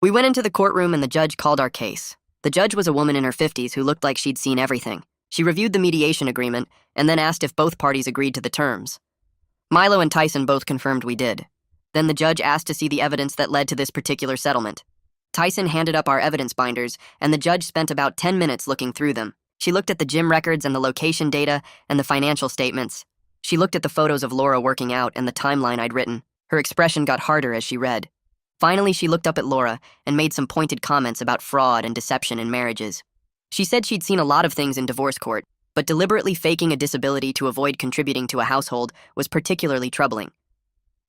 We went into the courtroom and the judge called our case. The judge was a woman in her 50s who looked like she'd seen everything. She reviewed the mediation agreement and then asked if both parties agreed to the terms. Milo and Tyson both confirmed we did. Then the judge asked to see the evidence that led to this particular settlement. Tyson handed up our evidence binders, and the judge spent about 10 minutes looking through them. She looked at the gym records and the location data and the financial statements. She looked at the photos of Laura working out and the timeline I'd written. Her expression got harder as she read. Finally, she looked up at Laura and made some pointed comments about fraud and deception in marriages. She said she'd seen a lot of things in divorce court, but deliberately faking a disability to avoid contributing to a household was particularly troubling.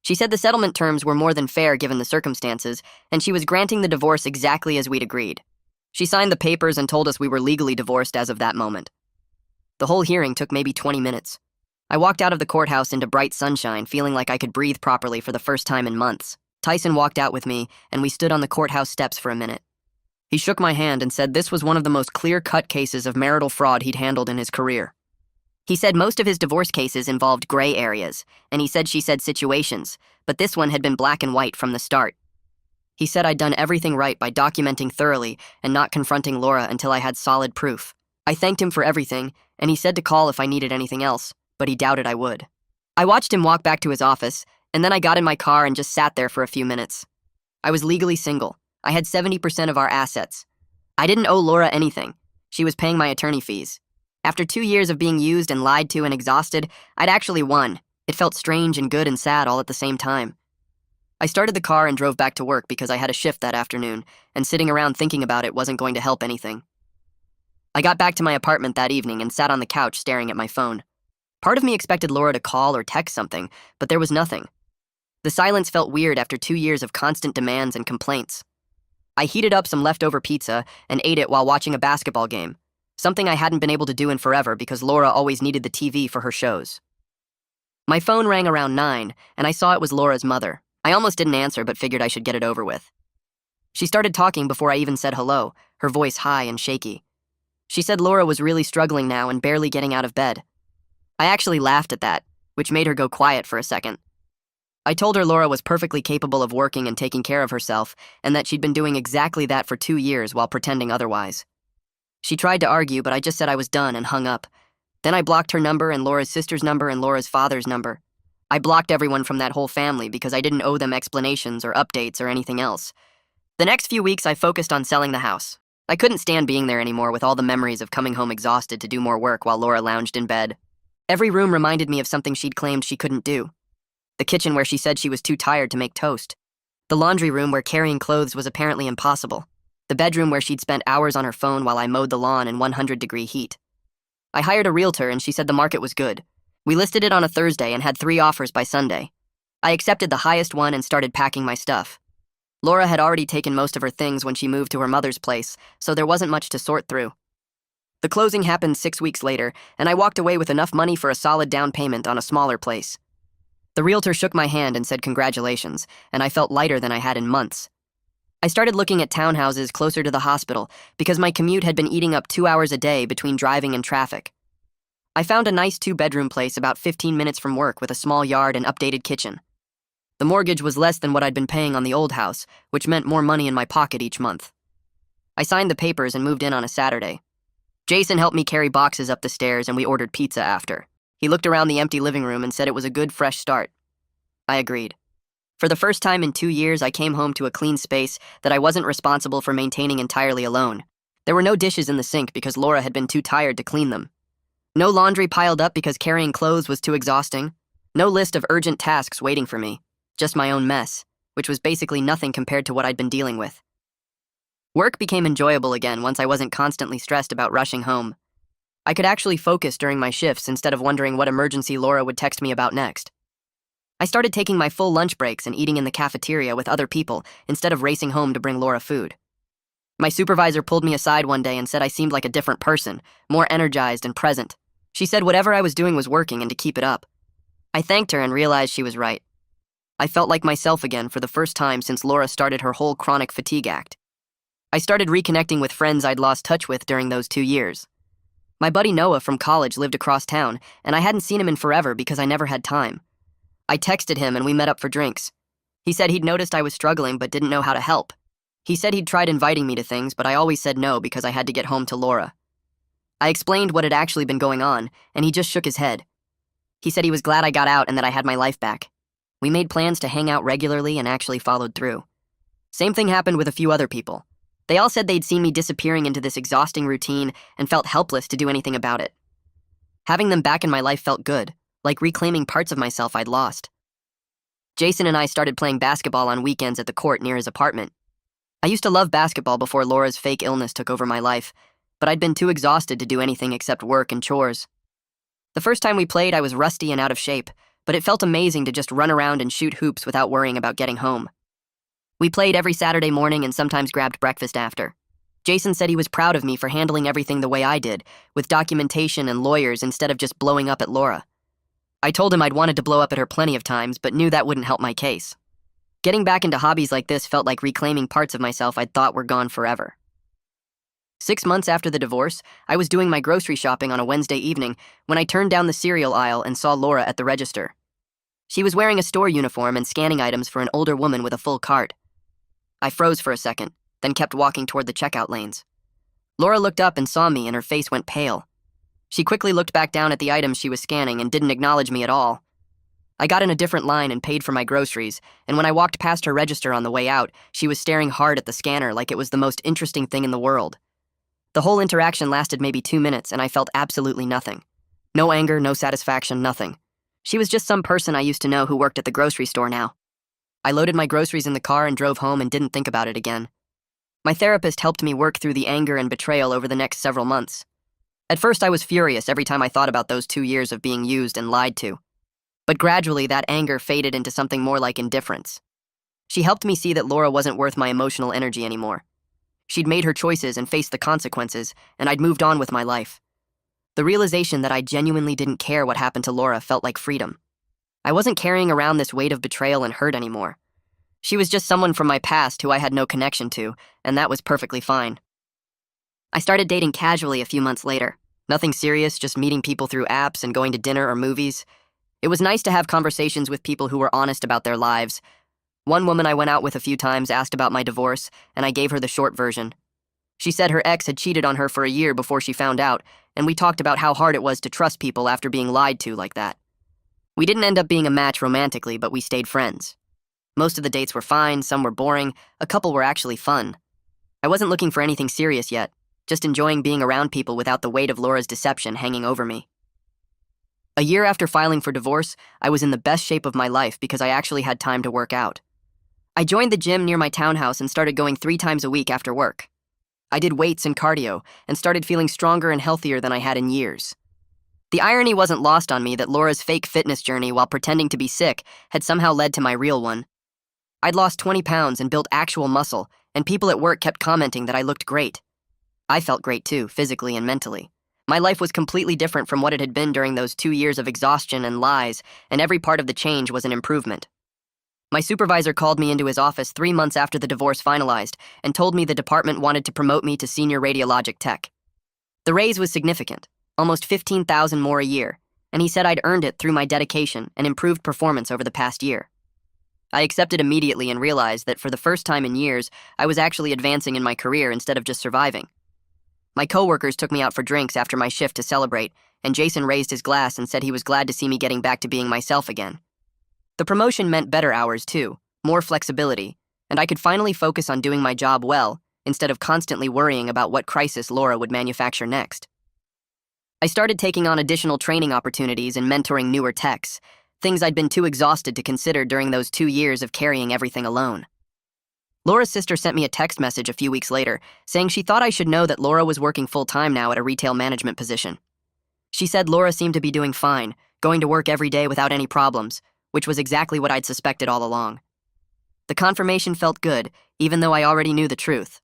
She said the settlement terms were more than fair given the circumstances, and she was granting the divorce exactly as we'd agreed. She signed the papers and told us we were legally divorced as of that moment. The whole hearing took maybe 20 minutes. I walked out of the courthouse into bright sunshine, feeling like I could breathe properly for the first time in months. Tyson walked out with me, and we stood on the courthouse steps for a minute. He shook my hand and said this was one of the most clear-cut cases of marital fraud he'd handled in his career. He said most of his divorce cases involved gray areas, and he said she said situations, but this one had been black and white from the start. He said I'd done everything right by documenting thoroughly and not confronting Laura until I had solid proof. I thanked him for everything, and he said to call if I needed anything else, but he doubted I would. I watched him walk back to his office, and then I got in my car and just sat there for a few minutes. I was legally single. I had 70% of our assets. I didn't owe Laura anything. She was paying my attorney fees. After 2 years of being used and lied to and exhausted, I'd actually won. It felt strange and good and sad all at the same time. I started the car and drove back to work because I had a shift that afternoon, and sitting around thinking about it wasn't going to help anything. I got back to my apartment that evening and sat on the couch staring at my phone. Part of me expected Laura to call or text something, but there was nothing. The silence felt weird after 2 years of constant demands and complaints. I heated up some leftover pizza and ate it while watching a basketball game, something I hadn't been able to do in forever because Laura always needed the TV for her shows. My phone rang around 9, and I saw it was Laura's mother. I almost didn't answer but figured I should get it over with. She started talking before I even said hello, her voice high and shaky. She said Laura was really struggling now and barely getting out of bed. I actually laughed at that, which made her go quiet for a second. I told her Laura was perfectly capable of working and taking care of herself, and that she'd been doing exactly that for 2 years while pretending otherwise. She tried to argue, but I just said I was done and hung up. Then I blocked her number and Laura's sister's number and Laura's father's number. I blocked everyone from that whole family because I didn't owe them explanations or updates or anything else. The next few weeks I focused on selling the house. I couldn't stand being there anymore with all the memories of coming home exhausted to do more work while Laura lounged in bed. Every room reminded me of something she'd claimed she couldn't do. The kitchen where she said she was too tired to make toast. The laundry room where carrying clothes was apparently impossible. The bedroom where she'd spent hours on her phone while I mowed the lawn in 100-degree heat. I hired a realtor and she said the market was good. We listed it on a Thursday and had 3 offers by Sunday. I accepted the highest one and started packing my stuff. Laura had already taken most of her things when she moved to her mother's place, so there wasn't much to sort through. The closing happened 6 weeks later, and I walked away with enough money for a solid down payment on a smaller place. The realtor shook my hand and said congratulations, and I felt lighter than I had in months. I started looking at townhouses closer to the hospital because my commute had been eating up 2 hours a day between driving and traffic. I found a nice 2-bedroom place about 15 minutes from work with a small yard and updated kitchen. The mortgage was less than what I'd been paying on the old house, which meant more money in my pocket each month. I signed the papers and moved in on a Saturday. Jason helped me carry boxes up the stairs and we ordered pizza after. He looked around the empty living room and said it was a good, fresh start. I agreed. For the first time in 2 years, I came home to a clean space that I wasn't responsible for maintaining entirely alone. There were no dishes in the sink because Laura had been too tired to clean them. No laundry piled up because carrying clothes was too exhausting. No list of urgent tasks waiting for me. Just my own mess, which was basically nothing compared to what I'd been dealing with. Work became enjoyable again once I wasn't constantly stressed about rushing home. I could actually focus during my shifts instead of wondering what emergency Laura would text me about next. I started taking my full lunch breaks and eating in the cafeteria with other people instead of racing home to bring Laura food. My supervisor pulled me aside one day and said I seemed like a different person, more energized and present. She said whatever I was doing was working and to keep it up. I thanked her and realized she was right. I felt like myself again for the first time since Laura started her whole chronic fatigue act. I started reconnecting with friends I'd lost touch with during those 2 years. My buddy Noah from college lived across town, and I hadn't seen him in forever because I never had time. I texted him and we met up for drinks. He said he'd noticed I was struggling but didn't know how to help. He said he'd tried inviting me to things, but I always said no because I had to get home to Laura. I explained what had actually been going on, and he just shook his head. He said he was glad I got out and that I had my life back. We made plans to hang out regularly and actually followed through. Same thing happened with a few other people. They all said they'd seen me disappearing into this exhausting routine and felt helpless to do anything about it. Having them back in my life felt good, like reclaiming parts of myself I'd lost. Jason and I started playing basketball on weekends at the court near his apartment. I used to love basketball before Laura's fake illness took over my life, but I'd been too exhausted to do anything except work and chores. The first time we played, I was rusty and out of shape, but it felt amazing to just run around and shoot hoops without worrying about getting home. We played every Saturday morning and sometimes grabbed breakfast after. Jason said he was proud of me for handling everything the way I did, with documentation and lawyers instead of just blowing up at Laura. I told him I'd wanted to blow up at her plenty of times, but knew that wouldn't help my case. Getting back into hobbies like this felt like reclaiming parts of myself I'd thought were gone forever. 6 months after the divorce, I was doing my grocery shopping on a Wednesday evening when I turned down the cereal aisle and saw Laura at the register. She was wearing a store uniform and scanning items for an older woman with a full cart. I froze for a second, then kept walking toward the checkout lanes. Laura looked up and saw me and her face went pale. She quickly looked back down at the items she was scanning and didn't acknowledge me at all. I got in a different line and paid for my groceries, and when I walked past her register on the way out, she was staring hard at the scanner like it was the most interesting thing in the world. The whole interaction lasted maybe 2 minutes, and I felt absolutely nothing. No anger, no satisfaction, nothing. She was just some person I used to know who worked at the grocery store now. I loaded my groceries in the car and drove home and didn't think about it again. My therapist helped me work through the anger and betrayal over the next several months. At first, I was furious every time I thought about those 2 years of being used and lied to. But gradually, that anger faded into something more like indifference. She helped me see that Laura wasn't worth my emotional energy anymore. She'd made her choices and faced the consequences, and I'd moved on with my life. The realization that I genuinely didn't care what happened to Laura felt like freedom. I wasn't carrying around this weight of betrayal and hurt anymore. She was just someone from my past who I had no connection to, and that was perfectly fine. I started dating casually a few months later. Nothing serious, just meeting people through apps and going to dinner or movies. It was nice to have conversations with people who were honest about their lives. One woman I went out with a few times asked about my divorce, and I gave her the short version. She said her ex had cheated on her for a year before she found out, and we talked about how hard it was to trust people after being lied to like that. We didn't end up being a match romantically, but we stayed friends. Most of the dates were fine, some were boring, a couple were actually fun. I wasn't looking for anything serious yet, just enjoying being around people without the weight of Laura's deception hanging over me. A year after filing for divorce, I was in the best shape of my life because I actually had time to work out. I joined the gym near my townhouse and started going 3 times a week after work. I did weights and cardio and started feeling stronger and healthier than I had in years. The irony wasn't lost on me that Laura's fake fitness journey while pretending to be sick had somehow led to my real one. I'd lost 20 pounds and built actual muscle, and people at work kept commenting that I looked great. I felt great too, physically and mentally. My life was completely different from what it had been during those 2 years of exhaustion and lies, and every part of the change was an improvement. My supervisor called me into his office 3 months after the divorce finalized and told me the department wanted to promote me to senior radiologic tech. The raise was significant, almost $15,000 more a year, and he said I'd earned it through my dedication and improved performance over the past year. I accepted immediately and realized that for the first time in years, I was actually advancing in my career instead of just surviving. My coworkers took me out for drinks after my shift to celebrate, and Jason raised his glass and said he was glad to see me getting back to being myself again. The promotion meant better hours too, more flexibility, and I could finally focus on doing my job well instead of constantly worrying about what crisis Laura would manufacture next. I started taking on additional training opportunities and mentoring newer techs, things I'd been too exhausted to consider during those 2 years of carrying everything alone. Laura's sister sent me a text message a few weeks later saying she thought I should know that Laura was working full-time now at a retail management position. She said Laura seemed to be doing fine, going to work every day without any problems, which was exactly what I'd suspected all along. The confirmation felt good, even though I already knew the truth.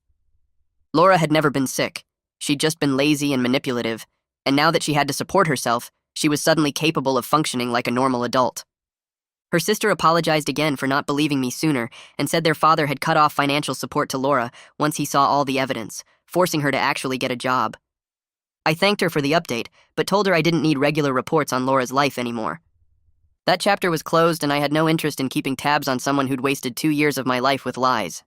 Laura had never been sick. She'd just been lazy and manipulative, and now that she had to support herself, she was suddenly capable of functioning like a normal adult. Her sister apologized again for not believing me sooner and said their father had cut off financial support to Laura once he saw all the evidence, forcing her to actually get a job. I thanked her for the update, but told her I didn't need regular reports on Laura's life anymore. That chapter was closed, and I had no interest in keeping tabs on someone who'd wasted 2 years of my life with lies.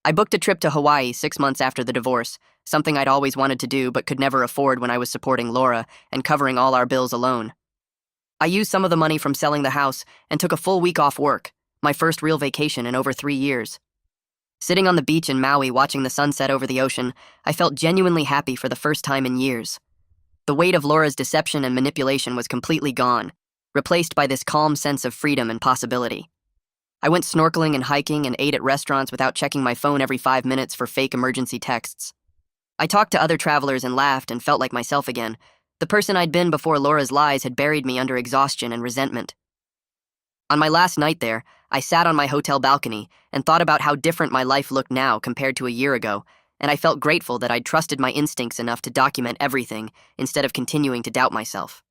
I booked a trip to Hawaii 6 months after the divorce, something I'd always wanted to do but could never afford when I was supporting Laura and covering all our bills alone. I used some of the money from selling the house and took a full week off work, my first real vacation in over 3 years. Sitting on the beach in Maui watching the sunset over the ocean, I felt genuinely happy for the first time in years. The weight of Laura's deception and manipulation was completely gone, replaced by this calm sense of freedom and possibility. I went snorkeling and hiking and ate at restaurants without checking my phone every 5 minutes for fake emergency texts. I talked to other travelers and laughed and felt like myself again. The person I'd been before Laura's lies had buried me under exhaustion and resentment. On my last night there, I sat on my hotel balcony and thought about how different my life looked now compared to a year ago, and I felt grateful that I'd trusted my instincts enough to document everything instead of continuing to doubt myself.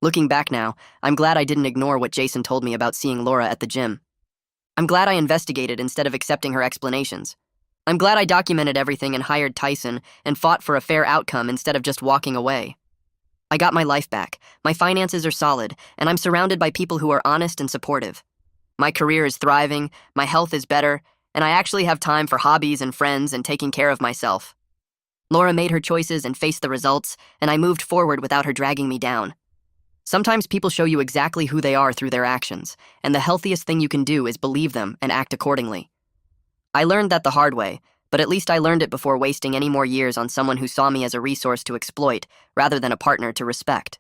Looking back now, I'm glad I didn't ignore what Jason told me about seeing Laura at the gym. I'm glad I investigated instead of accepting her explanations. I'm glad I documented everything and hired Tyson and fought for a fair outcome instead of just walking away. I got my life back, my finances are solid, and I'm surrounded by people who are honest and supportive. My career is thriving, my health is better, and I actually have time for hobbies and friends and taking care of myself. Laura made her choices and faced the results, and I moved forward without her dragging me down. Sometimes people show you exactly who they are through their actions, and the healthiest thing you can do is believe them and act accordingly. I learned that the hard way, but at least I learned it before wasting any more years on someone who saw me as a resource to exploit rather than a partner to respect.